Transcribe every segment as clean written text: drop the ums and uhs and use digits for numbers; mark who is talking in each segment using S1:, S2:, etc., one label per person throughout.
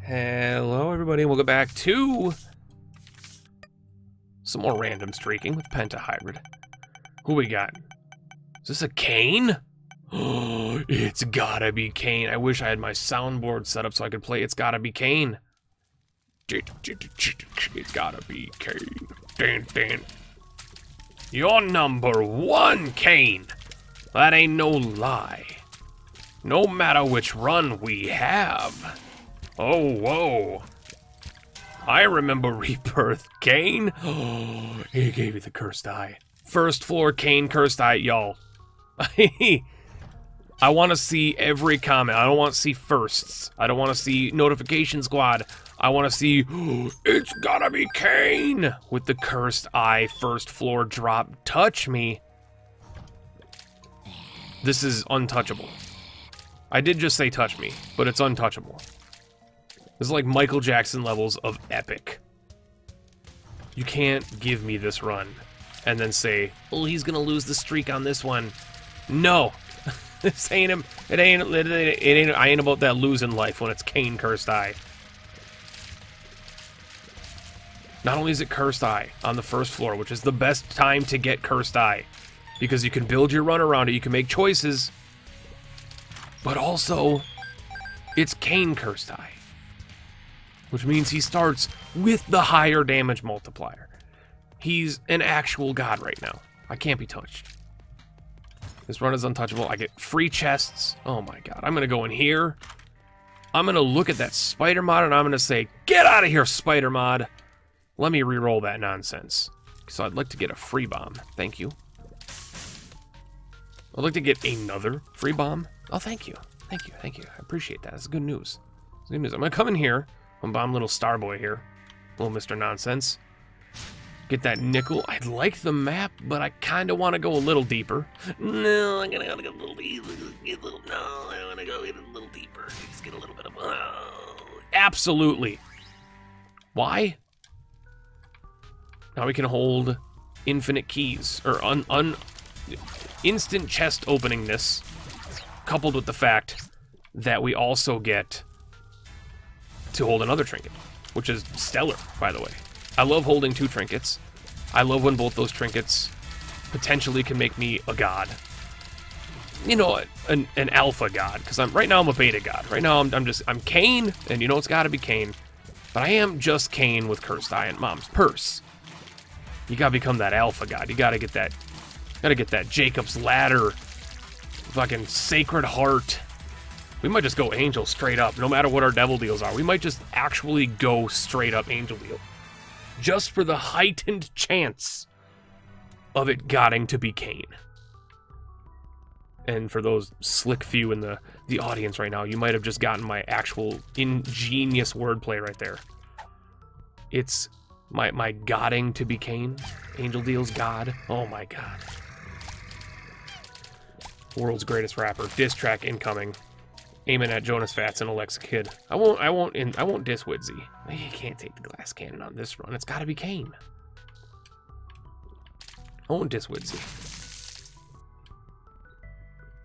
S1: Hello everybody, and welcome back to some more random streaking with Pentahybrid. Who we got? Is this a Kane? Oh, it's gotta be Kane. I wish I had my soundboard set up so I could play It's Gotta Be Kane. It's gotta be Kane. Dan, Dan. You're number one, Kane. That ain't no lie. No matter which run we have. Oh, whoa. I remember Rebirth, Kane. Oh, he gave you the cursed eye. First floor Kane cursed eye, y'all. I want to see every comment. I don't want to see firsts. I don't want to see notification squad. I want to see, it's gotta be Kane with the cursed eye first floor drop. Touch me. This is untouchable. I did just say touch me, but it's untouchable. This is like Michael Jackson levels of epic. You can't give me this run and then say, oh, he's gonna lose the streak on this one. No. This ain't him. It ain't I ain't about that losing life when it's Kane cursed eye. Not only is it cursed eye on the first floor, which is the best time to get cursed eye, because you can build your run around it, you can make choices, but also it's Kane cursed eye, which means he starts with the higher damage multiplier. He's an actual god right now. I can't be touched. This run is untouchable. I get free chests. Oh my god. I'm gonna go in here. I'm gonna look at that spider mod and I'm gonna say, get out of here, spider mod. Let me re-roll that nonsense. So I'd like to get a free bomb. Thank you. I'd like to get another free bomb. Oh, thank you. Thank you. Thank you. I appreciate that. That's good news. That's good news. I'm gonna come in here. I'm gonna bomb little Starboy here. Little Mr. Nonsense. Get that nickel. I like the map, but I kind of want to go a little deeper. No, I'm gonna go a little deeper. No, I want to go a little deeper. Just get a little bit of... absolutely. Why? Now we can hold infinite keys, or instant chest openingness, coupled with the fact that we also get to hold another trinket, which is stellar, by the way. I love holding two trinkets. I love when both those trinkets potentially can make me a god. You know, an alpha god, because right now I'm a beta god. Right now I'm Kane, and you know it's gotta be Kane. But I am just Kane with cursed eye and mom's purse. You gotta become that alpha god. You gotta get that Jacob's ladder, fucking sacred heart. We might just go angel straight up, no matter what our devil deals are. We might just actually go straight up angel deal. Just for the heightened chance of it getting to be Kane. And for those slick few in the audience right now, you might have just gotten my actual ingenious wordplay right there. It's my godding to be Kane. Angel deals God. Oh my god. World's greatest rapper. Diss track incoming. Aiming at Jonas Fats and Alexa Kidd. I won't diss Widzy. You can't take the glass cannon on this run. It's gotta be Kane. I won't diss Widzy.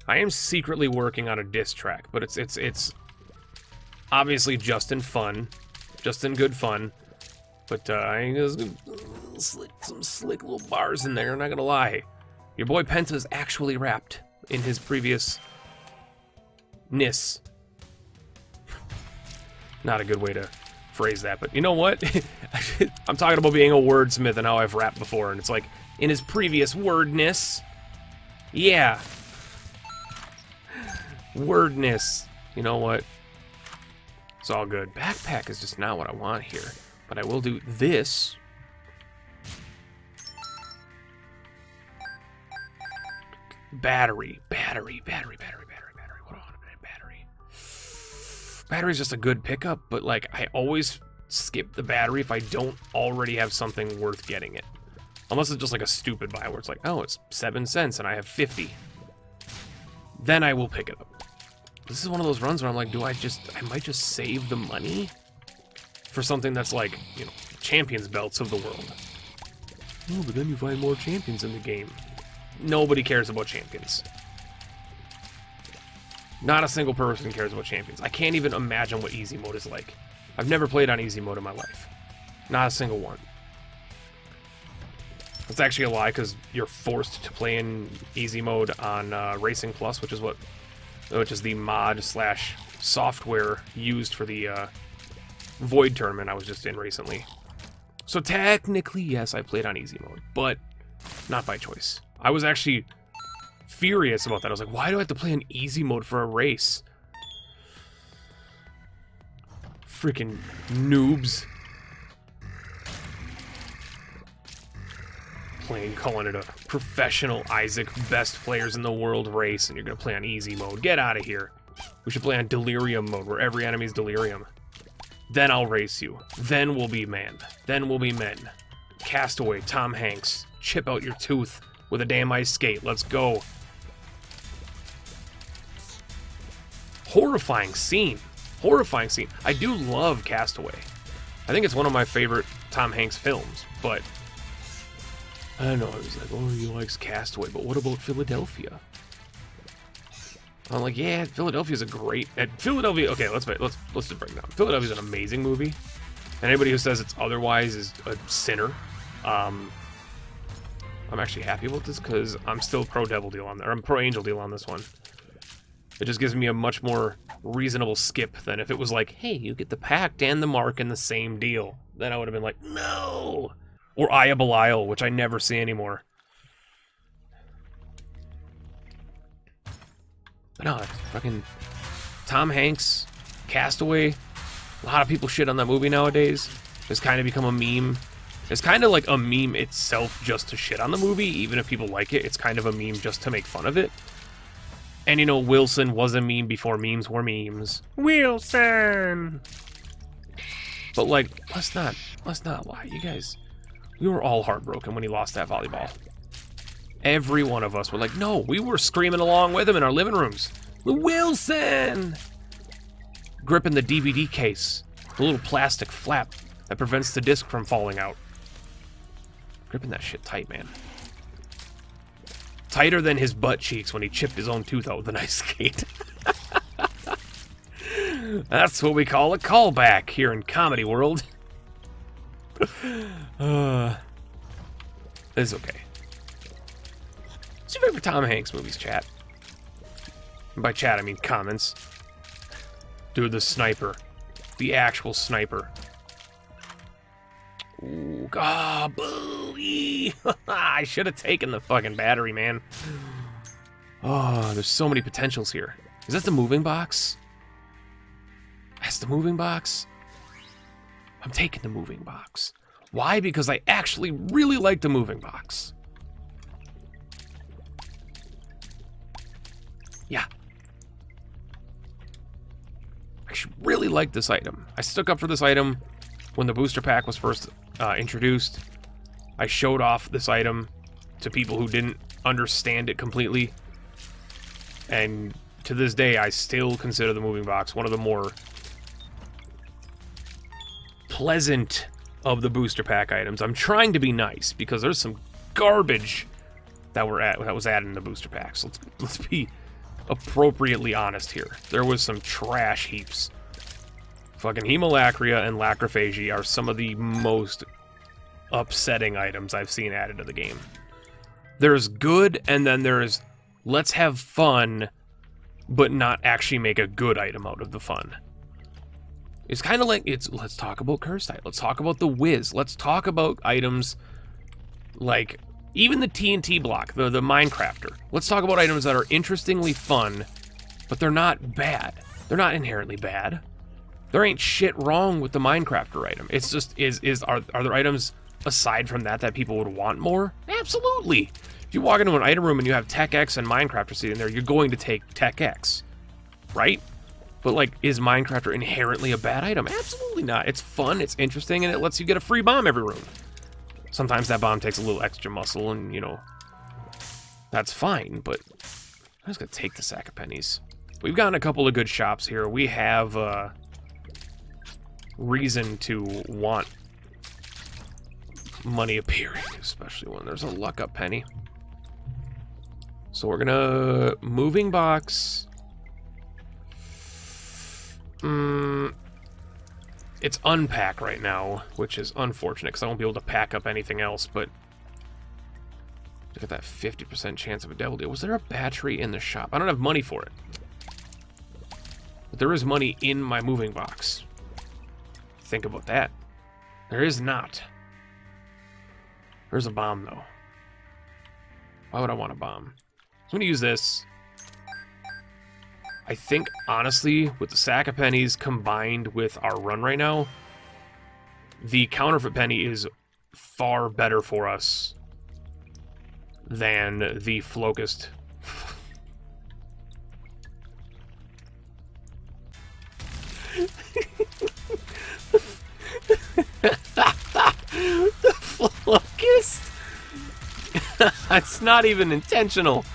S1: I am secretly working on a diss track, but it's obviously just in fun. Just in good fun. But I think there's some slick little bars in there, not gonna lie. Your boy Penta is actually rapped in his previous Nis. Not a good way to phrase that, but you know what? I'm talking about being a wordsmith and how I've rapped before, and it's like, in his previous wordness. Yeah. Wordness. You know what? It's all good. Backpack is just not what I want here, but I will do this. Battery. Battery's just a good pickup, but like I always skip the battery if I don't already have something worth getting it. Unless it's just like a stupid buy where it's like, oh, it's 7 cents and I have 50. Then I will pick it up. This is one of those runs where I'm like, I might just save the money for something that's like, you know, champions belts of the world. Oh, but then you find more champions in the game. Nobody cares about champions. Not a single person cares about champions. I can't even imagine what easy mode is like. I've never played on easy mode in my life. Not a single one. It's actually a lie, because you're forced to play in easy mode on Racing Plus, which is the mod slash software used for the Void tournament I was just in recently. So technically, yes, I played on easy mode, but not by choice. I was actually furious about that. I was like, why do I have to play in easy mode for a race? Freaking noobs. Calling it a professional Isaac best players in the world race, and you're gonna play on easy mode. Get out of here. We should play on delirium mode, where every enemy's delirium. Then I'll race you. Then we'll be man. Then we'll be men. Castaway, Tom Hanks. Chip out your tooth with a damn ice skate. Let's go. Horrifying scene. Horrifying scene. I do love Castaway. I think it's one of my favorite Tom Hanks films, but I don't know, I was like, oh, he likes Castaway, but what about Philadelphia? I'm like, yeah, Philadelphia's a great... Philadelphia, okay, let's just break it down. Philadelphia's an amazing movie. And anybody who says it's otherwise is a sinner. I'm actually happy about this, because I'm still pro Devil Deal on there. I'm pro Angel Deal on this one. It just gives me a much more reasonable skip than if it was like, hey, you get the Pact and the Mark in the same deal. Then I would have been like, no! Or Aya Belial, which I never see anymore. But no, fucking Tom Hanks, Castaway. A lot of people shit on that movie nowadays. It's kind of become a meme. It's kind of like a meme itself just to shit on the movie, even if people like it. It's kind of a meme just to make fun of it. And you know, Wilson was a meme before memes were memes. Wilson! But like, let's not lie, you guys. We were all heartbroken when he lost that volleyball. Every one of us were like, no, we were screaming along with him in our living rooms. Wilson! Gripping the DVD case, the little plastic flap that prevents the disc from falling out. Gripping that shit tight, man. Tighter than his butt cheeks when he chipped his own tooth out with an ice skate. That's what we call a callback here in comedy world. It's okay. What's your favorite Tom Hanks movies, chat? And by chat, I mean comments. Dude, the sniper. The actual sniper. Ooh, God, booey. I should have taken the fucking battery, man. Oh, there's so many potentials here. Is that the moving box? That's the moving box? I'm taking the moving box. Why? Because I actually really like the moving box. Yeah. I actually really like this item. I stuck up for this item when the booster pack was first introduced. I showed off this item to people who didn't understand it completely. And to this day, I still consider the moving box one of the more pleasant of the booster pack items. I'm trying to be nice because there's some garbage that was added in the booster packs. Let's be appropriately honest here. There was some trash heaps. Fucking Hemolacria and Lacrophagy are some of the most upsetting items I've seen added to the game. There's good, and then there's let's have fun, but not actually make a good item out of the fun. It's kind of like, let's talk about Cursed Eye. Let's talk about the Wiz. Let's talk about items like, even the TNT block, the Minecrafter. Let's talk about items that are interestingly fun, but they're not bad. They're not inherently bad. There ain't shit wrong with the Minecrafter item. It's just, are there items aside from that people would want more? Absolutely. If you walk into an item room and you have Tech X and Minecrafter sitting there, you're going to take Tech X, right? But like, is Minecrafter inherently a bad item? Absolutely not. It's fun, it's interesting, and it lets you get a free bomb every room. Sometimes that bomb takes a little extra muscle, and you know, that's fine, but I'm just gonna take the sack of pennies. We've gotten a couple of good shops here. We have reason to want money appearing, especially when there's a luck up penny. So we're gonna moving box. Is It's unpack right now, which is unfortunate because I won't be able to pack up anything else, but look at that 50% chance of a devil deal. Was there a battery in the shop? I don't have money for it. But there is money in my moving box. Think about that. There is not. There's a bomb, though. Why would I want a bomb? So I'm going to use this. I think, honestly, with the sack of pennies combined with our run right now, the counterfeit penny is far better for us than the Flocust. The Flocust? It's not even intentional.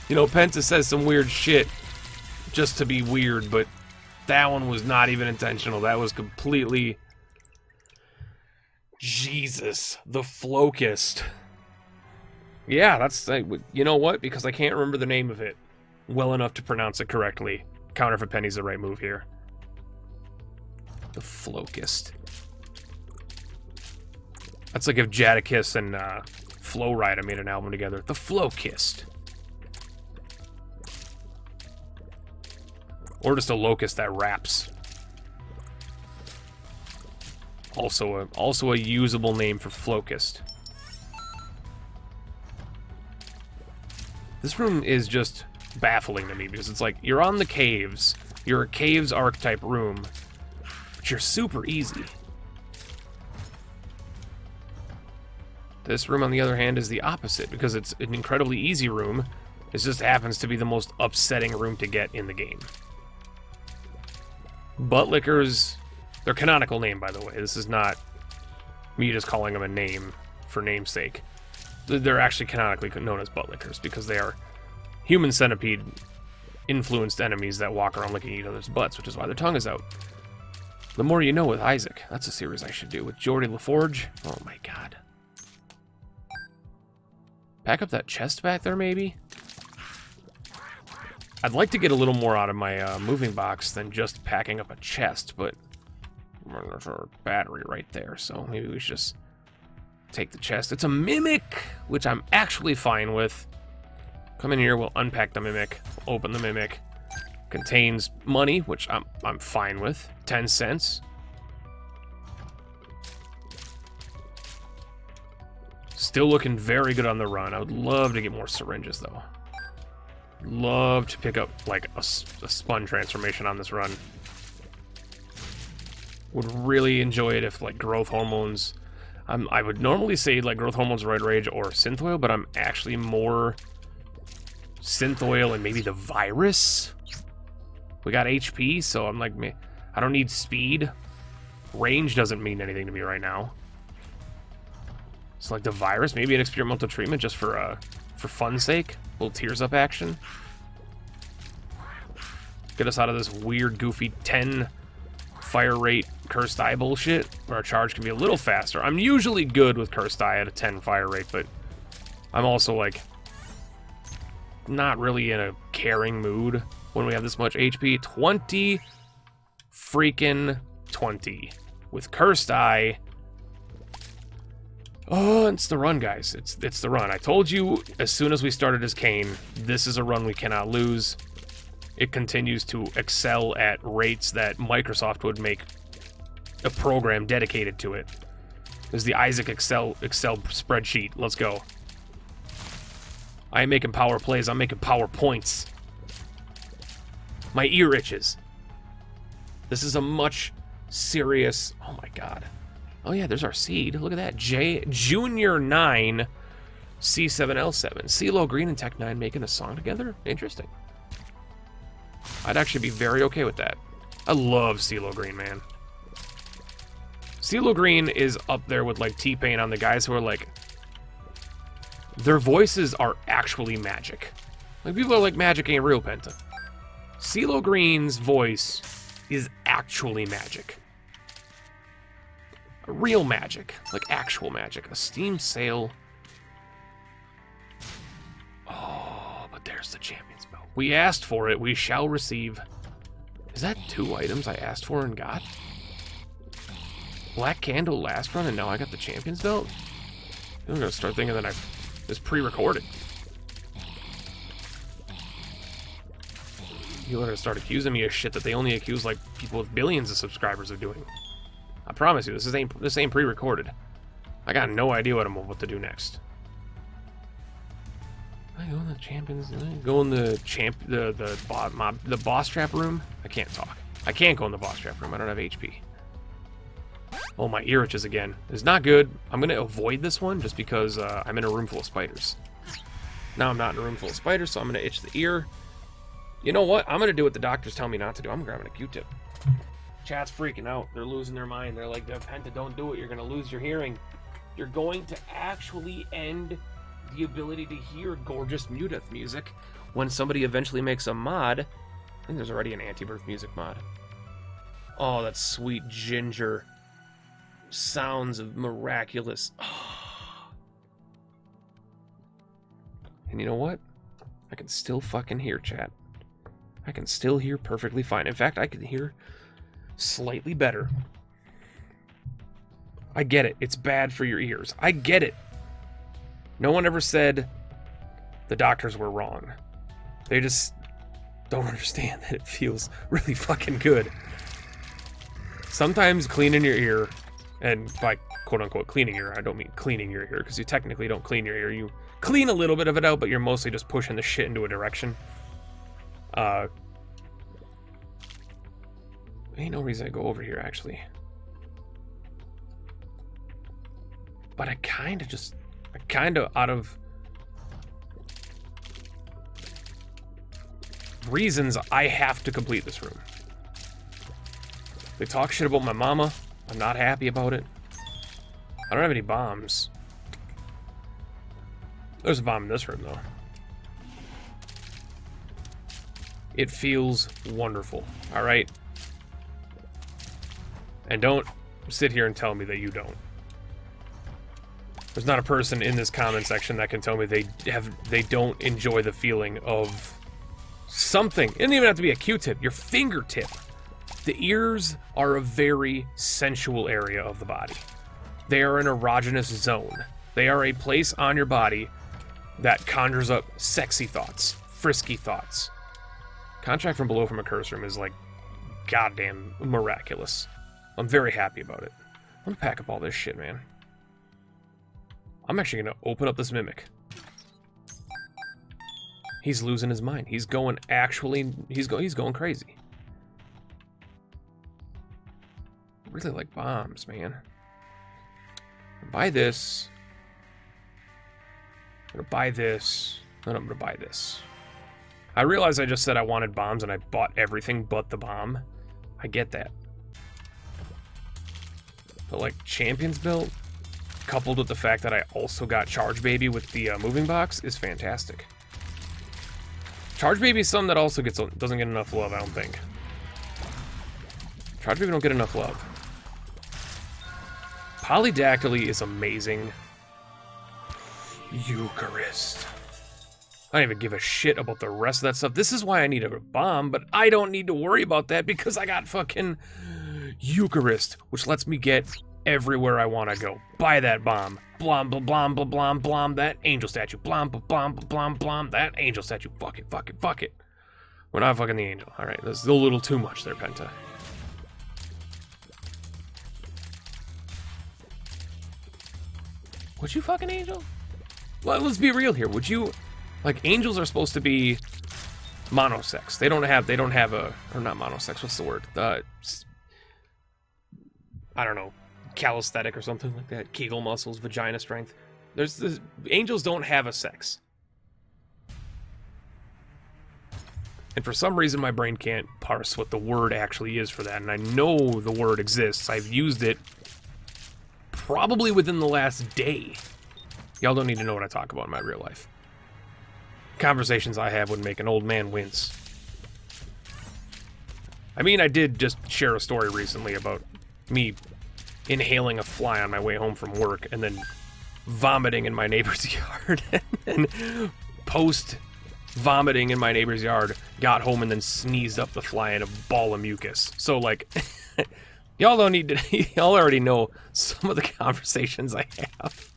S1: You know, Penta says some weird shit just to be weird, but that one was not even intentional. That was completely... Jesus, the Flocust. Yeah, that's... You know what? Because I can't remember the name of it well enough to pronounce it correctly. Counterfeit penny's the right move here. The Flocust. That's like if Jadakiss and Flow Rida made an album together. The Flocust. Or just a locust that raps. Also a usable name for Flocust. This room is just baffling to me because it's like, you're on the caves. You're a caves archetype room. But you're super easy. This room, on the other hand, is the opposite because it's an incredibly easy room. It just happens to be the most upsetting room to get in the game. Butt Lickers, their canonical name, by the way. This is not me just calling them a name for namesake. They're actually canonically known as Butt Lickers because they are human centipede influenced enemies that walk around licking each other's butts, which is why their tongue is out. The More You Know with Isaac. That's a series I should do. With Geordie LaForge. Oh my god. Pack up that chest back there, maybe? I'd like to get a little more out of my moving box than just packing up a chest, but there's our battery right there, so maybe we should just take the chest. It's a Mimic, which I'm actually fine with. Come in here, we'll unpack the Mimic, open the Mimic. Contains money, which I'm fine with. 10 cents. Still looking very good on the run. I would love to get more syringes, though. Love to pick up, like, a spun transformation on this run. Would really enjoy it if, like, growth hormones... I would normally say, like, growth hormones, roid rage, or synth oil, but I'm actually more synth oil and maybe the virus. We got HP, so I'm like, I don't need speed. Range doesn't mean anything to me right now. So, like, the virus, maybe an experimental treatment just for fun's sake. A little tears up action. Get us out of this weird, goofy 10 fire rate cursed eye bullshit, where our charge can be a little faster. I'm usually good with cursed eye at a 10 fire rate, but I'm also, like, not really in a caring mood when we have this much HP. 20 freaking 20 with cursed eye. Oh, it's the run, guys. It's the run. I told you as soon as we started as Kane, this is a run we cannot lose. It continues to excel at rates that Microsoft would make a program dedicated to it. There's the Isaac Excel spreadsheet. Let's go. I ain't making power plays. I'm making power points. My ear itches. This is a much serious... Oh my god. Oh yeah, there's our seed. Look at that. Junior 9, C7L7. CeeLo Green and Tech 9 making a song together? Interesting. I'd actually be very okay with that. I love CeeLo Green, man. CeeLo Green is up there with, like, T-Pain on the guys who are, like... Their voices are actually magic. Like, people are like, magic ain't real, Penta. CeeLo Green's voice is actually magic. Real magic. Like, actual magic. A Steam sale. Oh, but there's the champion's belt. We asked for it. We shall receive. Is that 2 items I asked for and got? Black Candle last run, and now I got the Champions belt? I'm gonna start thinking that it's pre-recorded. You're gonna start accusing me of shit that they only accuse, like, people with billions of subscribers of doing. I promise you, this ain't pre-recorded. I got no idea what I'm about to do next. I go in the Champions. Go in the boss trap room. I can't talk. I can't go in the boss trap room. I don't have HP. Oh, my ear itches again. It's not good. I'm gonna avoid this one just because I'm in a room full of spiders. Now I'm not in a room full of spiders, so I'm gonna itch the ear. You know what? I'm gonna do what the doctors tell me not to do. I'm grabbing a Q-tip. Chat's freaking out. They're losing their mind. They're like, Penta, don't do it. You're gonna lose your hearing. You're going to actually end the ability to hear gorgeous Muteth music when somebody eventually makes a mod. I think there's already an Anti-Birth music mod. Oh, that sweet ginger sounds of miraculous. Oh. And you know what? I can still fucking hear, chat. I can still hear perfectly fine. In fact, I can hear slightly better. I get it. It's bad for your ears. I get it. No one ever said the doctors were wrong. They just don't understand that it feels really fucking good. Sometimes cleaning your ear, and by quote-unquote cleaning your ear, I don't mean cleaning your ear, because you technically don't clean your ear. You clean a little bit of it out, but you're mostly just pushing the shit into a direction. Ain't no reason to go over here, actually. But I kind of, out of reasons, I have to complete this room. They talk shit about my mama. I'm not happy about it. I don't have any bombs. There's a bomb in this room, though. It feels wonderful, alright? And don't sit here and tell me that you don't. There's not a person in this comment section that can tell me they don't enjoy the feeling of something. It doesn't even have to be a Q-tip, your fingertip. The ears are a very sensual area of the body. They are an erogenous zone. They are a place on your body that conjures up sexy thoughts, frisky thoughts. Contract from below from a curse room is like goddamn miraculous. I'm very happy about it. I'm gonna pack up all this shit, man. I'm actually gonna open up this mimic. He's losing his mind. He's going he's going crazy. I really like bombs, man. Buy this. I'm gonna buy this. Then I'm gonna buy this. I realized I just said I wanted bombs and I bought everything but the bomb. I get that. But like Champions build, coupled with the fact that I also got Charge Baby with the moving box, is fantastic. Charge Baby is something that also doesn't get enough love, I don't think. Charge Baby don't get enough love. Polydactyly is amazing. Eucharist. I don't even give a shit about the rest of that stuff. This is why I need a bomb, but I don't need to worry about that because I got fucking Eucharist, which lets me get everywhere I want to go. Buy that bomb. Blom, blom, blom, blom, blom, blom, that angel statue. Blom, blom, blom, blom, that angel statue. Fuck it, fuck it, fuck it. We're not fucking the angel. Alright, this is a little too much there, Penta. Would you fucking angel? Well, let's be real here. Would you... Like, angels are supposed to be monosex. They don't have a... Or not monosex, what's the word? I don't know. Calisthenic or something like that. Kegel muscles, vagina strength. Angels don't have a sex. And for some reason, my brain can't parse what the word actually is for that. And I know the word exists. I've used it probably within the last day. Y'all don't need to know what I talk about in my real life. Conversations I have would make an old man wince. I mean, I did just share a story recently about me inhaling a fly on my way home from work and then vomiting in my neighbor's yard. And post-vomiting in my neighbor's yard, got home and then sneezed up the fly in a ball of mucus. So, like, Y'all don't need to, y'all already know some of the conversations I have.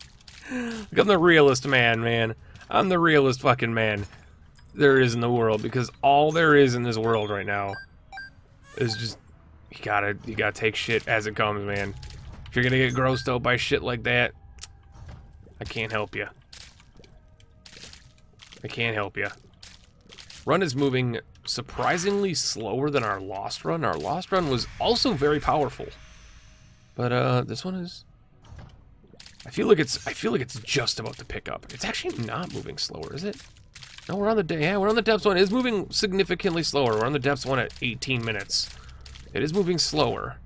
S1: I'm the realist man. I'm the realist fucking man there is in the world, because all there is in this world right now is just, you gotta take shit as it comes, man. If you're gonna get grossed out by shit like that, I can't help you. I can't help you. Run is moving surprisingly slower than our Lost Run. Our Lost Run was also very powerful, but this one is. I feel like it's just about to pick up. It's actually not moving slower, is it? No, we're on the depths one. It is moving significantly slower. We're on the depths one at 18 minutes. It is moving slower.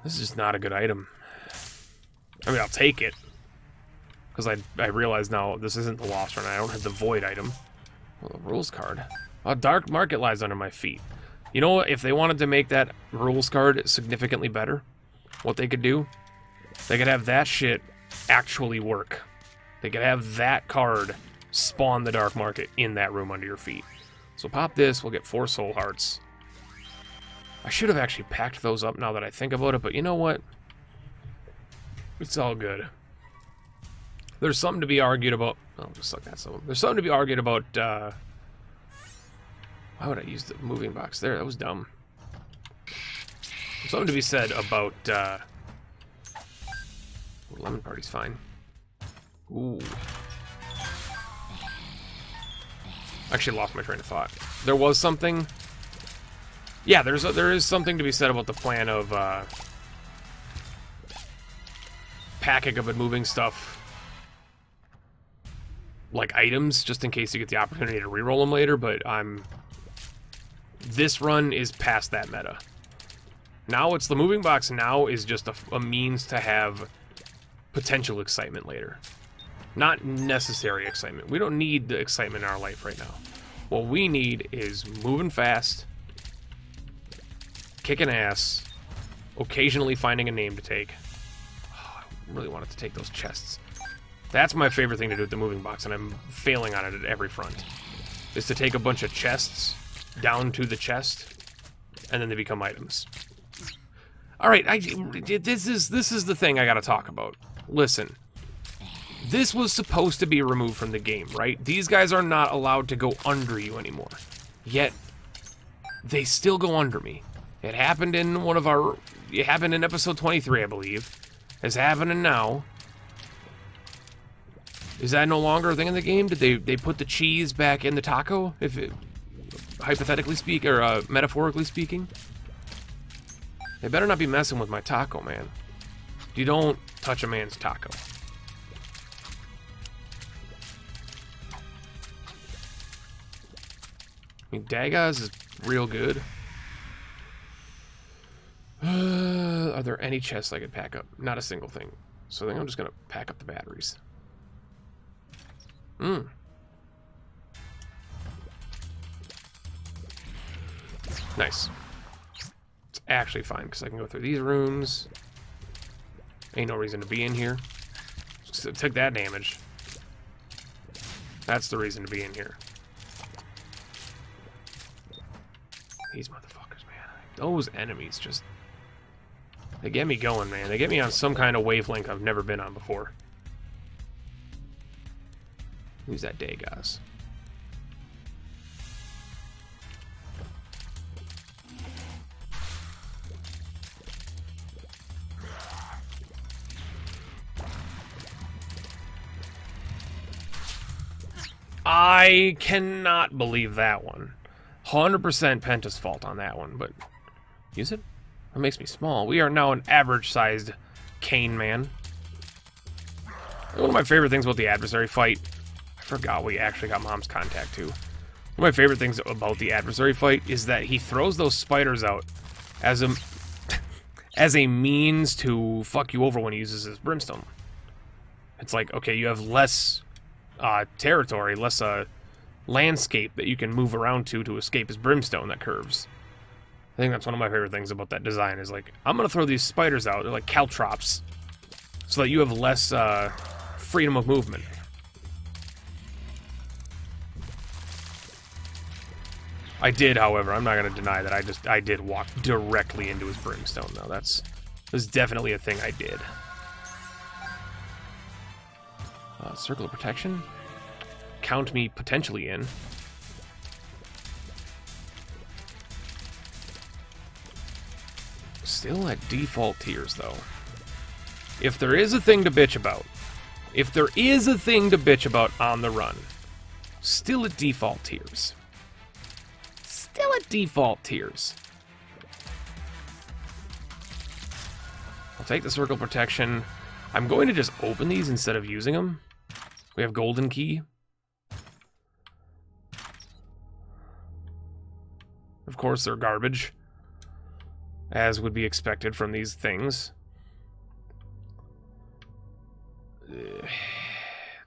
S1: This is just not a good item. I mean, I'll take it, because I realize now this isn't the Lost Run. I don't have the Void item. Well, the rules card. A dark market lies under my feet. You know what? If they wanted to make that rules card significantly better, what they could do? They could have that shit actually work. They could have that card spawn the dark market in that room under your feet. So pop this, we'll get 4 soul hearts. I should have actually packed those up now that I think about it, but you know what? It's all good. There's something to be argued about. Oh, just suck that some. There's something to be argued about. Why would I use the moving box there? That was dumb. There's something to be said about. Lemon Party's fine. Ooh. Actually, lost my train of thought. There was something. Yeah, there is something to be said about the plan of packing up and moving stuff, like items, just in case you get the opportunity to reroll them later, but this run is past that meta. Now it's the moving box now is just a means to have potential excitement later. Not necessary excitement. We don't need the excitement in our life right now. What we need is moving fast, kicking ass, occasionally finding a name to take. Oh, I really wanted to take those chests. That's my favorite thing to do with the moving box, and I'm failing on it at every front. Is to take a bunch of chests down to the chest, and then they become items. All right, this is the thing I gotta talk about. Listen, this was supposed to be removed from the game, right? These guys are not allowed to go under you anymore. Yet, they still go under me. It happened in it happened in episode 23, I believe. It's happening now. Is that no longer a thing in the game? Did they put the cheese back in the taco? If it, hypothetically speak, or metaphorically speaking? They better not be messing with my taco, man. You don't touch a man's taco. I mean, Dagas is real good. Are there any chests I could pack up? Not a single thing. So I think I'm just gonna pack up the batteries. Nice. It's actually fine, because I can go through these rooms. Ain't no reason to be in here. So it took that damage. That's the reason to be in here. These motherfuckers, man. Those enemies just... They get me going, man. They get me on some kind of wavelength I've never been on before. Who's that day, guys? I cannot believe that one. 100% Penta's fault on that one, but use it? It makes me small. We are now an average-sized cane man. One of my favorite things about the adversary fight, I forgot we actually got Mom's contact too. One of my favorite things about the adversary fight is that he throws those spiders out as a means to fuck you over when he uses his brimstone. It's like, okay, you have less territory, less landscape that you can move around to escape his brimstone that curves. I think that's one of my favorite things about that design is like, I'm gonna throw these spiders out, they're like caltrops, so that you have less freedom of movement. I did, however, I'm not going to deny that I did walk directly into his brimstone, though. That's definitely a thing I did. Circle of protection. Count me potentially in. Still at default tiers, though. If there is a thing to bitch about, on the run, still at default tiers. Still at default tiers. I'll take the circle protection. I'm going to just open these instead of using them. We have golden key. Of course, they're garbage, as would be expected from these things.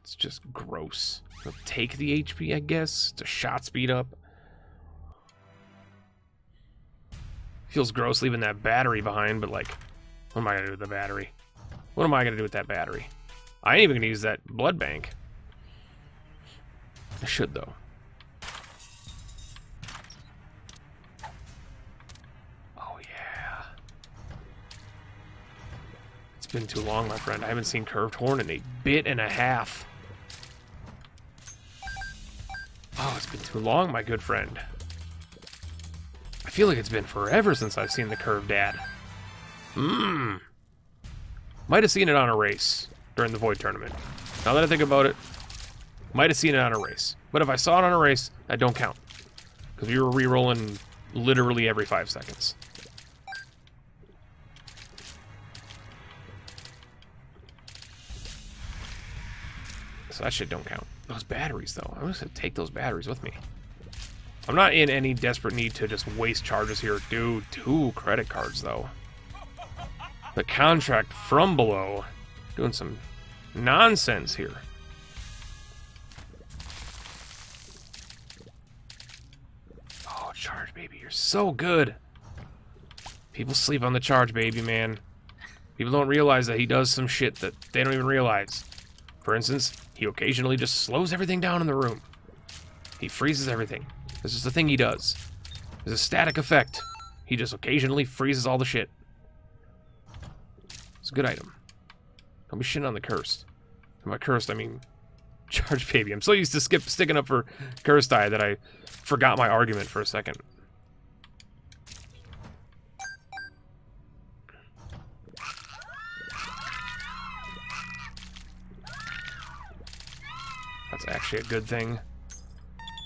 S1: It's just gross. We'll take the HP, I guess, to shot speed up. Feels gross leaving that battery behind, but like, what am I gonna do with the battery? What am I gonna do with that battery? I ain't even gonna use that blood bank. I should, though. Oh, yeah. It's been too long, my friend. I haven't seen Curved Horn in a bit and a half. Oh, it's been too long, my good friend. I feel like it's been forever since I've seen the Curved Dad. Might have seen it on a race during the Void Tournament. Now that I think about it, might have seen it on a race. But if I saw it on a race, that don't count. Because we were re-rolling literally every 5 seconds. So that shit don't count. Those batteries, though. I'm just going to take those batteries with me. I'm not in any desperate need to just waste charges here. Dude, 2 credit cards, though. The contract from below. Doing some nonsense here. Oh, Charge Baby, you're so good. People sleep on the Charge Baby, man. People don't realize that he does some shit that they don't even realize. For instance, he occasionally just slows everything down in the room. He freezes everything. This is the thing he does. There's a static effect. He just occasionally freezes all the shit. It's a good item. Don't be shitting on the cursed. And by cursed, I mean Charge Baby. I'm so used to sticking up for Cursed Eye that I forgot my argument for a second. That's actually a good thing.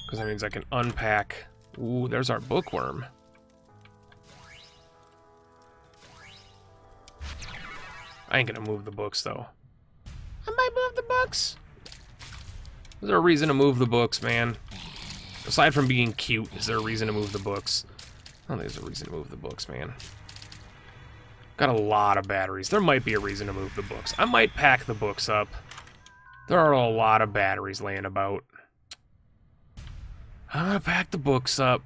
S1: Because that means I can unpack. Ooh, there's our bookworm. I ain't gonna move the books, though. I might move the books. Is there a reason to move the books, man? Aside from being cute, is there a reason to move the books? I don't think there's a reason to move the books, man. Got a lot of batteries. There might be a reason to move the books. I might pack the books up. There are a lot of batteries laying about. I'm gonna pack the books up.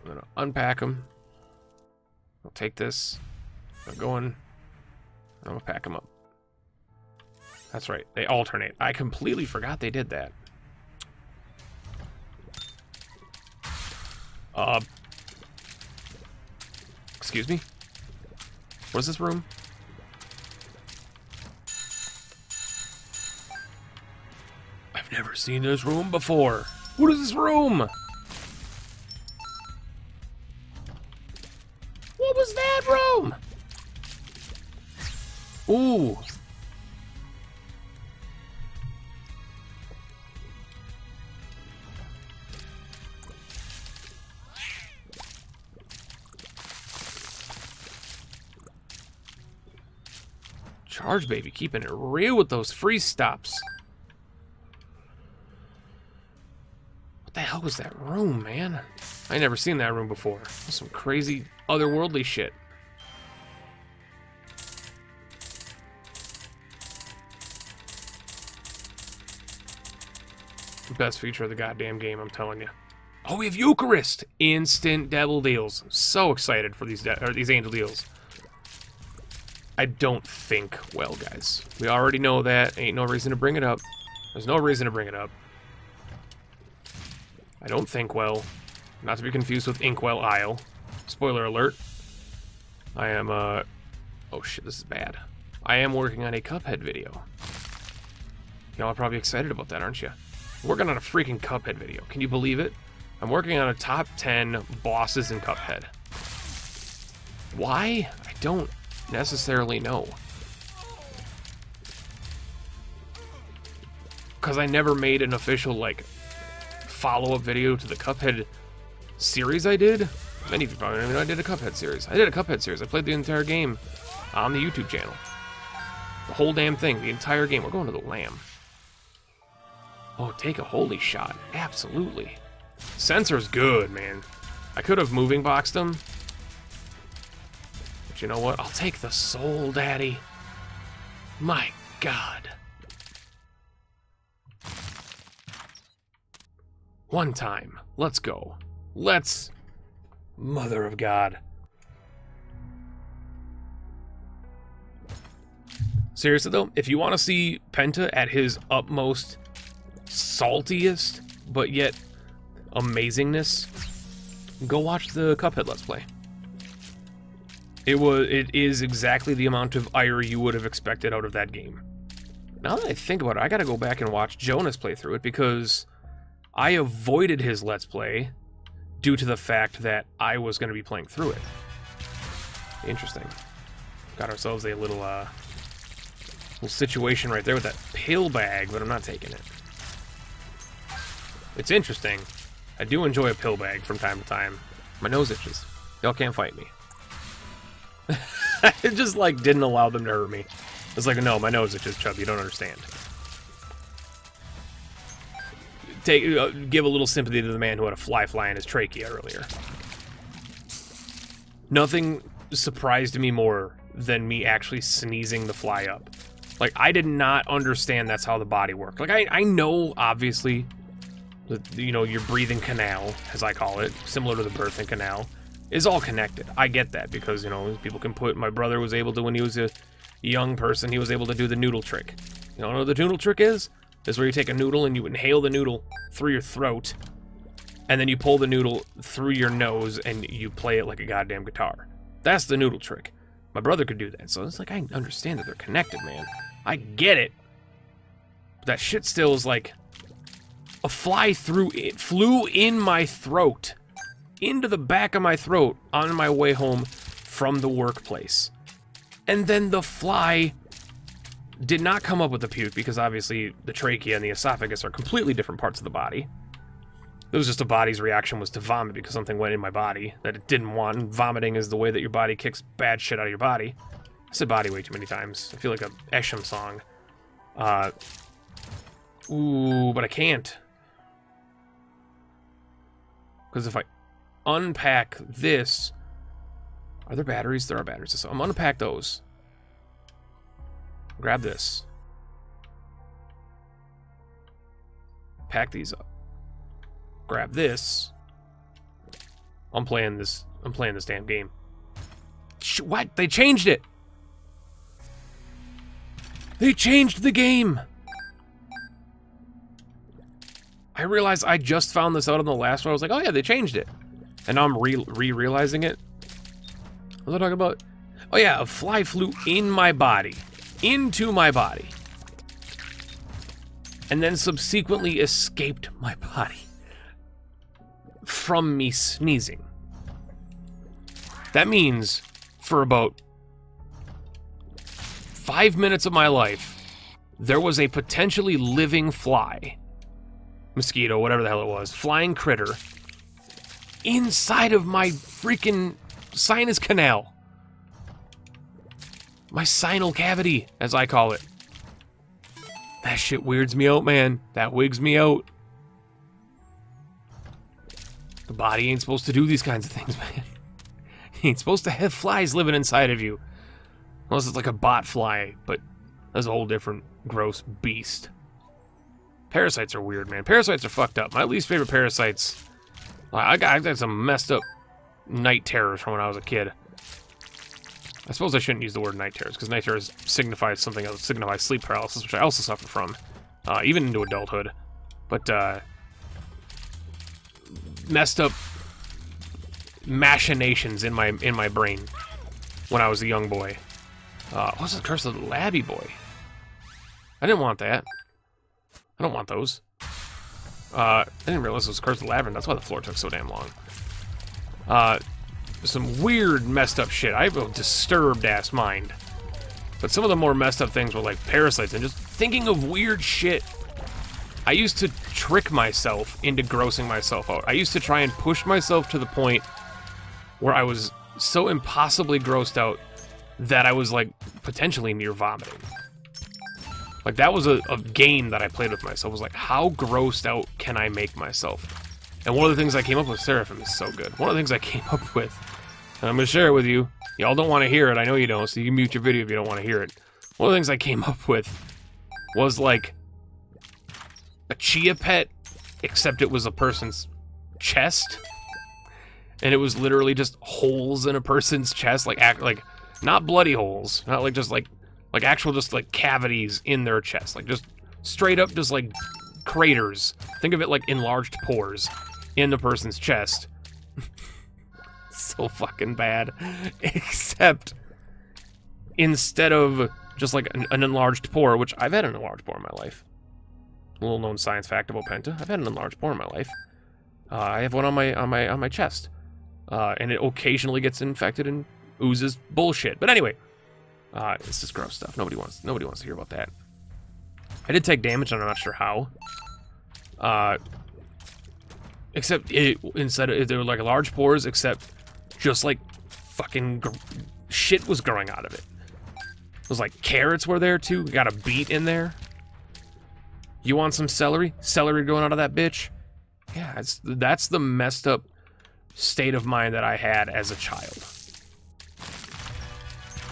S1: I'm gonna unpack them. I'll take this. I'm going. I'm gonna pack them up. That's right. They alternate. I completely forgot they did that. Excuse me? What is this room? I've never seen this room before. What is this room? What was that room? Ooh. Charge Baby, keeping it real with those freeze stops. What the hell was that room, man? I ain't never seen that room before. That's some crazy otherworldly shit. Best feature of the goddamn game, I'm telling you. Oh, we have Eucharist! Instant devil deals. I'm so excited for these angel deals. I don't think well, guys. We already know that. Ain't no reason to bring it up. There's no reason to bring it up. I don't think well. Not to be confused with Inkwell Isle. Spoiler alert. I am, oh shit, this is bad. I am working on a Cuphead video. Y'all are probably excited about that, aren't you? I'm working on a freaking Cuphead video. Can you believe it? I'm working on a top 10 bosses in Cuphead. Why? I don't necessarily know. Because I never made an official, like, follow-up video to the Cuphead series I did. Many of you probably don't know I did a Cuphead series. I did a Cuphead series. I played the entire game on the YouTube channel. The whole damn thing, the entire game. We're going to the Lamb. Oh, take a holy shot. Absolutely. Sensor's good, man. I could have moving boxed him. But you know what? I'll take the soul, daddy. My God. One time. Let's go. Let's... Mother of God. Seriously, though, if you want to see Penta at his utmost saltiest, but yet amazingness, go watch the Cuphead Let's Play. It is exactly the amount of ire you would have expected out of that game. Now that I think about it, I gotta go back and watch Jonas play through it, because I avoided his Let's Play due to the fact that I was going to be playing through it. Interesting. Got ourselves a little situation right there with that pill bag, but I'm not taking it. It's interesting. I do enjoy a pill bag from time to time. My nose itches. Y'all can't fight me. It just, like, didn't allow them to hurt me. It's like, no, my nose itches, Chub. You don't understand. Give a little sympathy to the man who had a fly in his trachea earlier. Nothing surprised me more than me actually sneezing the fly up. Like, I did not understand that's how the body worked. Like, I know, obviously, that, you know, your breathing canal, as I call it, similar to the birthing canal, is all connected. I get that, because, you know, people can put... My brother was able to, when he was a young person, he was able to do the noodle trick. You know what the noodle trick is? Is where you take a noodle and you inhale the noodle through your throat, and then you pull the noodle through your nose and you play it like a goddamn guitar. That's the noodle trick. My brother could do that, so it's like, I understand that they're connected, man. I get it. But that shit still is like... A fly flew in my throat. Into the back of my throat on my way home from the workplace. And then the fly... did not come up with the puke, because obviously the trachea and the esophagus are completely different parts of the body. It was just the body's reaction was to vomit because something went in my body that it didn't want. Vomiting is the way that your body kicks bad shit out of your body. I said body way too many times. I feel like a Esham song. Ooh, but I can't. Because if I unpack this... Are there batteries? There are batteries. So I'm gonna unpack those. Grab this. Pack these up. Grab this. I'm playing this damn game. What? They changed it! They changed the game! I realized I just found this out on the last one. I was like, oh yeah, they changed it. And now I'm realizing it. What was I talking about? Oh yeah, a fly flew in my body. Into my body. And then subsequently escaped my body. From me sneezing. That means, for about 5 minutes of my life, there was a potentially living fly, mosquito, whatever the hell it was, flying critter, inside of my freaking sinus canal. My sinal cavity, as I call it. That shit weirds me out, man. That wigs me out. The body ain't supposed to do these kinds of things, man. You ain't supposed to have flies living inside of you. Unless it's like a bot fly, but that's a whole different gross beast. Parasites are weird, man. Parasites are fucked up. My least favorite parasites... I got some messed up night terrors from when I was a kid. I suppose I shouldn't use the word night terrors, because night terrors signifies something else, signifies sleep paralysis, which I also suffer from, even into adulthood. But, messed up machinations in my brain when I was a young boy. What was the Curse of the Labby Boy? I didn't want that. I don't want those. I didn't realize it was Curse of the Labyrinth. That's why the floor took so damn long. Some weird, messed up shit. I have a disturbed-ass mind. But some of the more messed up things were like parasites and just thinking of weird shit. I used to trick myself into grossing myself out. I used to try and push myself to the point where I was so impossibly grossed out that I was, like, potentially near vomiting. Like, that was a game that I played with myself. It was like, how grossed out can I make myself? And one of the things I came up with, Seraphim is so good. One of the things I came up with, and I'm going to share it with you. Y'all don't want to hear it. I know you don't, so you can mute your video if you don't want to hear it. One of the things I came up with was, like, a chia pet, except it was a person's chest. And it was literally just holes in a person's chest, like not bloody holes, not like just like actual just like cavities in their chest, like just straight up just like craters. Think of it like enlarged pores in the person's chest. So fucking bad. Except instead of just like an enlarged pore, which I've had an enlarged pore in my life. A little known science fact about Penta. I've had an enlarged pore in my life. I have one on my chest. And it occasionally gets infected and oozes bullshit. But anyway, it's just gross stuff. Nobody wants to hear about that. I did take damage, and I'm not sure how. Except instead they were like large pores, except just like fucking shit was growing out of it. It was like carrots were there too. We got a beet in there. You want some celery? Celery growing out of that bitch? Yeah, that's the messed up state of mind that I had as a child,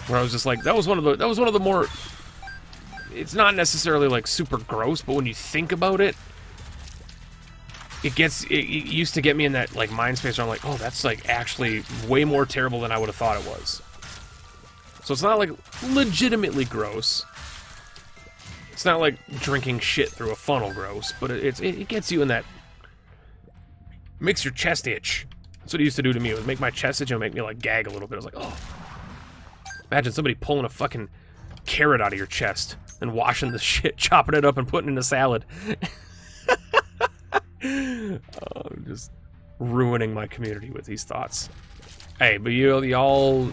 S1: where I was just like, that was one of the more, it's not necessarily like super gross, but when you think about it, it used to get me in that like mind space where I'm like, oh, that's like actually way more terrible than I would have thought it was. So it's not like legitimately gross. It's not like drinking shit through a funnel gross, but it gets you in that, makes your chest itch. That's what it used to do to me. It would make my chest itch and make me like gag a little bit. I was like, oh. Imagine somebody pulling a fucking carrot out of your chest and washing the shit, chopping it up and putting it in a salad. Oh, I'm just ruining my community with these thoughts. Hey, but y'all,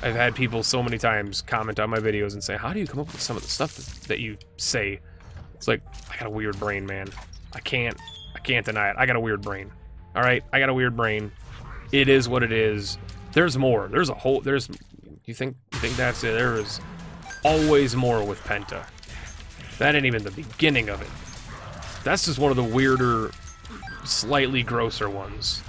S1: I've had people so many times comment on my videos and say, how do you come up with some of the stuff that you say? It's like, I got a weird brain, man. I can't deny it. I got a weird brain. All right, I got a weird brain. It is what it is. There's more. There's a whole. You think that's it? There is always more with Penta. That ain't even the beginning of it. That's just one of the weirder, slightly grosser ones.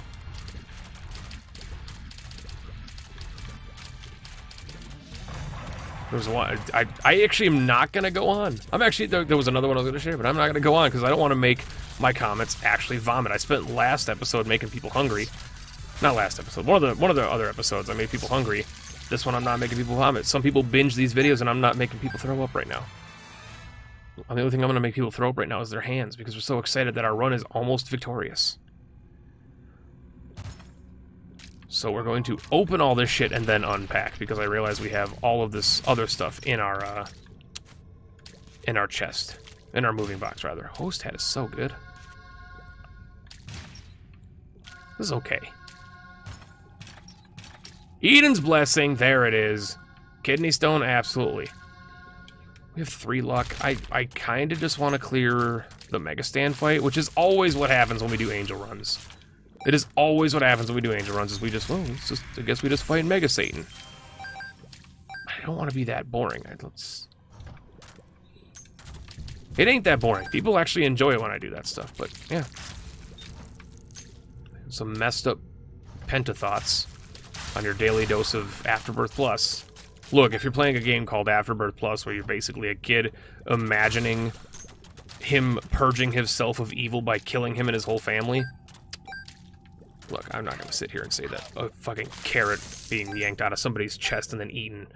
S1: There's one. I actually am not gonna go on. There was another one I was gonna share, but I'm not gonna go on because I don't want to make my comments actually vomit. I spent last episode making people hungry. Not last episode. One of the other episodes I made people hungry. This one I'm not making people vomit. Some people binge these videos and I'm not making people throw up right now. The only thing I'm gonna make people throw up right now is their hands because we're so excited that our run is almost victorious. So we're going to open all this shit and then unpack because I realize we have all of this other stuff in our chest. In our moving box, rather. Host hat is so good. This is okay. Eden's Blessing, there it is. Kidney Stone, absolutely. We have 3 luck. I kind of just want to clear the Mega Stand fight, which is always what happens when we do Angel runs. It is always what happens when we do Angel runs, is we just, well, I guess we just fight Mega Satan. I don't want to be that boring. It ain't that boring. People actually enjoy it when I do that stuff, but yeah. Some messed up Penta thoughts on your daily dose of Afterbirth Plus. Look, if you're playing a game called Afterbirth Plus, where you're basically a kid imagining him purging himself of evil by killing him and his whole family, Look, I'm not gonna sit here and say that a fucking carrot being yanked out of somebody's chest and then eaten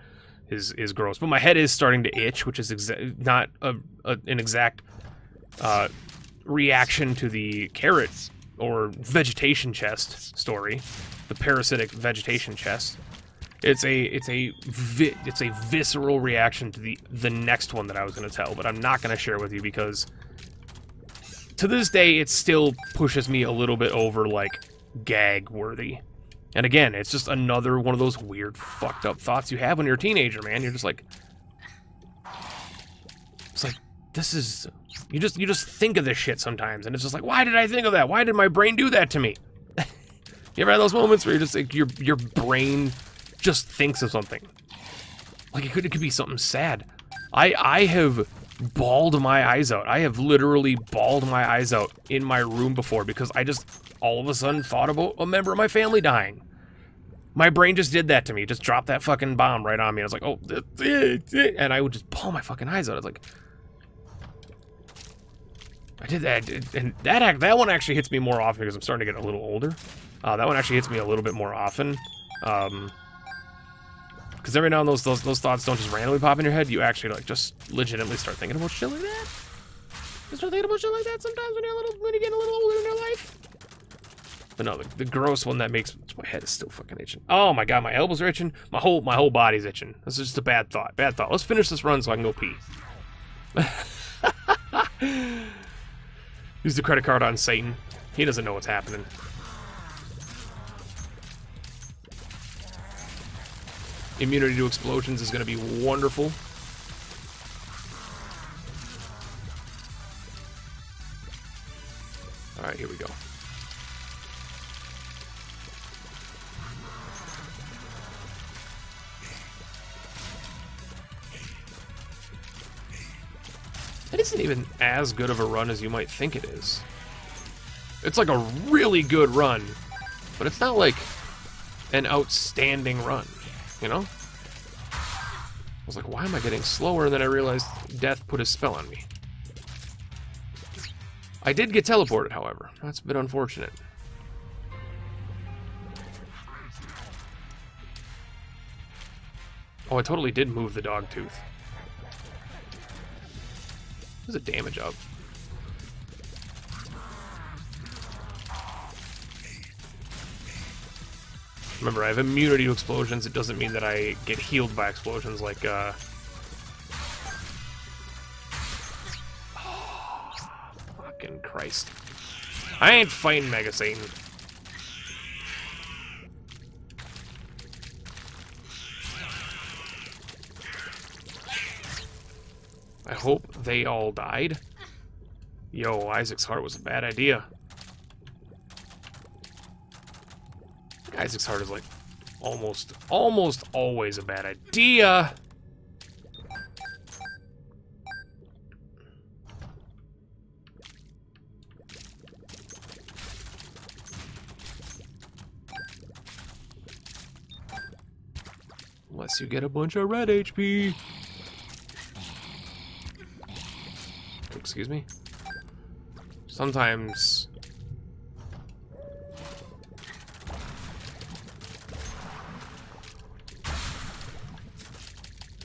S1: is gross. But my head is starting to itch, which is not an exact reaction to the carrot or vegetation chest story, the parasitic vegetation chest. It's a visceral reaction to the next one that I was gonna tell, but I'm not gonna share with you because to this day it still pushes me a little bit over like gag worthy. And again, it's just another one of those weird fucked up thoughts you have when you're a teenager, man. You're just like, it's like, this is, you just think of this shit sometimes, and it's just like, why did I think of that? Why did my brain do that to me? You ever have those moments where you're just like, your brain just thinks of something? Like it could be something sad. I have bawled my eyes out. I have literally bawled my eyes out in my room before because I just all of a sudden thought about a member of my family dying. My brain just did that to me. Just dropped that fucking bomb right on me. I was like, oh, and I would just bawl my fucking eyes out. I was like, I did that, and that one actually hits me more often because I'm starting to get a little older. That one actually hits me a little bit more often. Because every now and then those thoughts don't just randomly pop in your head. You actually like just legitimately start thinking about shit like that. You start thinking about shit like that sometimes when you get a little older in your life. But no, the gross one that makes my head is still fucking itching. Oh my god, my elbows are itching. My whole body's itching. This is just a bad thought. Bad thought. Let's finish this run so I can go pee. Use the credit card on Satan. He doesn't know what's happening. Immunity to explosions is going to be wonderful. Alright, here we go. It isn't even as good of a run as you might think it is. It's like a really good run, but it's not like an outstanding run, you know? I was like, why am I getting slower? And then I realized death put a spell on me. I did get teleported, however. That's a bit unfortunate. Oh, I totally did move the dog tooth. There's a damage up. Remember, I have immunity to explosions. It doesn't mean that I get healed by explosions like, oh, fucking Christ. I ain't fighting Mega Satan. I hope they all died. Yo, Isaac's heart was a bad idea. Isaac's heart is like almost always a bad idea. Unless you get a bunch of red HP. Excuse me? Sometimes...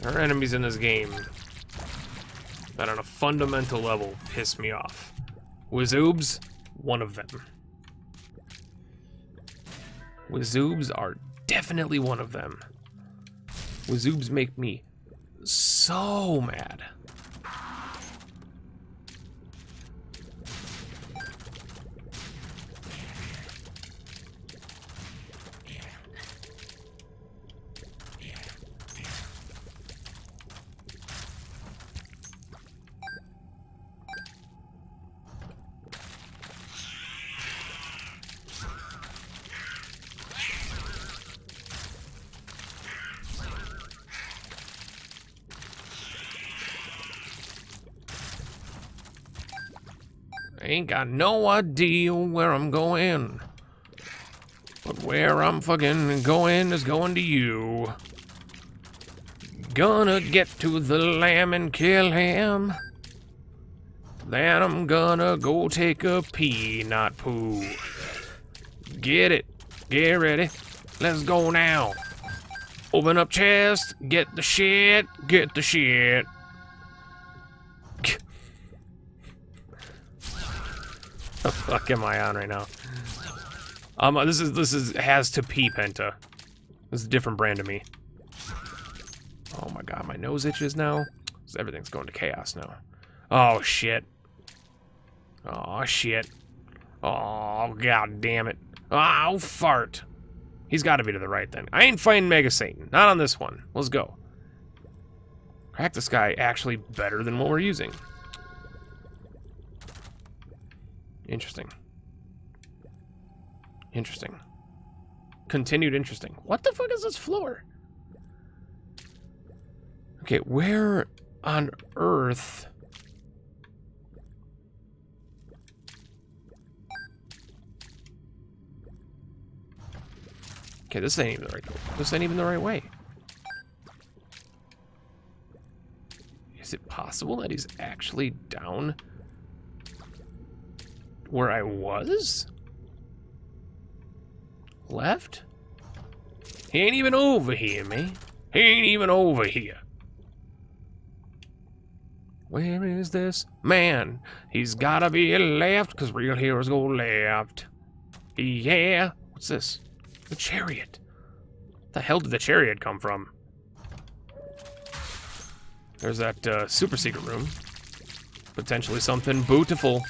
S1: there are enemies in this game that on a fundamental level piss me off. Wizoobs, one of them. Wizoobs are definitely one of them. Wizoobs make me so mad. I ain't got no idea where I'm going. But where I'm fucking going is going to you. Gonna get to the lamb and kill him. Then I'm gonna go take a pee, not poo. Get it. Get ready. Let's go now. Open up chest. Get the shit. Get the shit. The fuck am I on right now? This is has to pee Penta. This is a different brand of me. Oh my god, my nose itches now. Everything's going to chaos now. Oh shit. Oh shit. Oh god damn it. Oh fart. He's got to be to the right then. I ain't fighting Mega Satan. Not on this one. Let's go. Crack this guy actually better than what we're using. Interesting. Interesting. Continued interesting. What the fuck is this floor? Okay, where on earth? Okay, this ain't even the right. This ain't even the right way. Is it possible that he's actually down where I was? Left? He ain't even over here, man. He ain't even over here. Where is this man? He's gotta be left, because real heroes go left. Yeah. What's this? The chariot. What the hell did the chariot come from? There's that super secret room. Potentially something beautiful.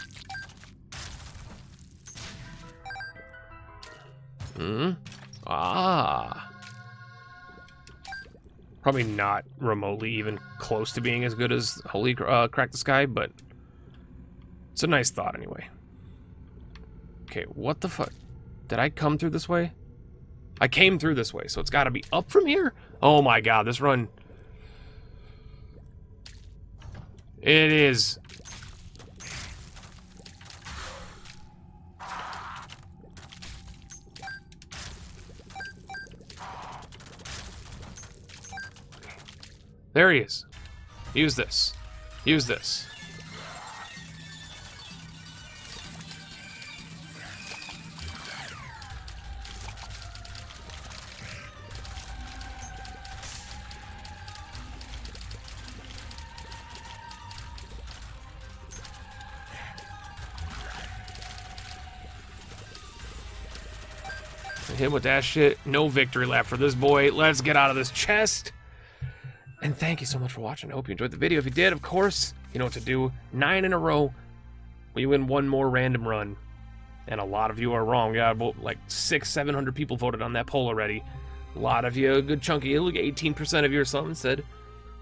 S1: Ah. Probably not remotely even close to being as good as Holy Crack the Sky, but it's a nice thought anyway. Okay, what the fuck? Did I come through this way? I came through this way, so it's gotta be up from here? Oh my god, this run... It is... There he is. Use this. Use this. Hit him with that shit. No victory lap for this boy. Let's get out of this chest. And thank you so much for watching. I hope you enjoyed the video. If you did, of course, you know what to do. 9 in a row. We win one more random run. And a lot of you are wrong. Yeah, like 600-700 people voted on that poll already. A lot of you, a good chunk of you, look, 18% of you or something said,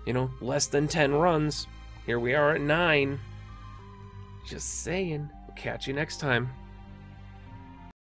S1: you know, less than 10 runs. Here we are at 9. Just saying. Catch you next time.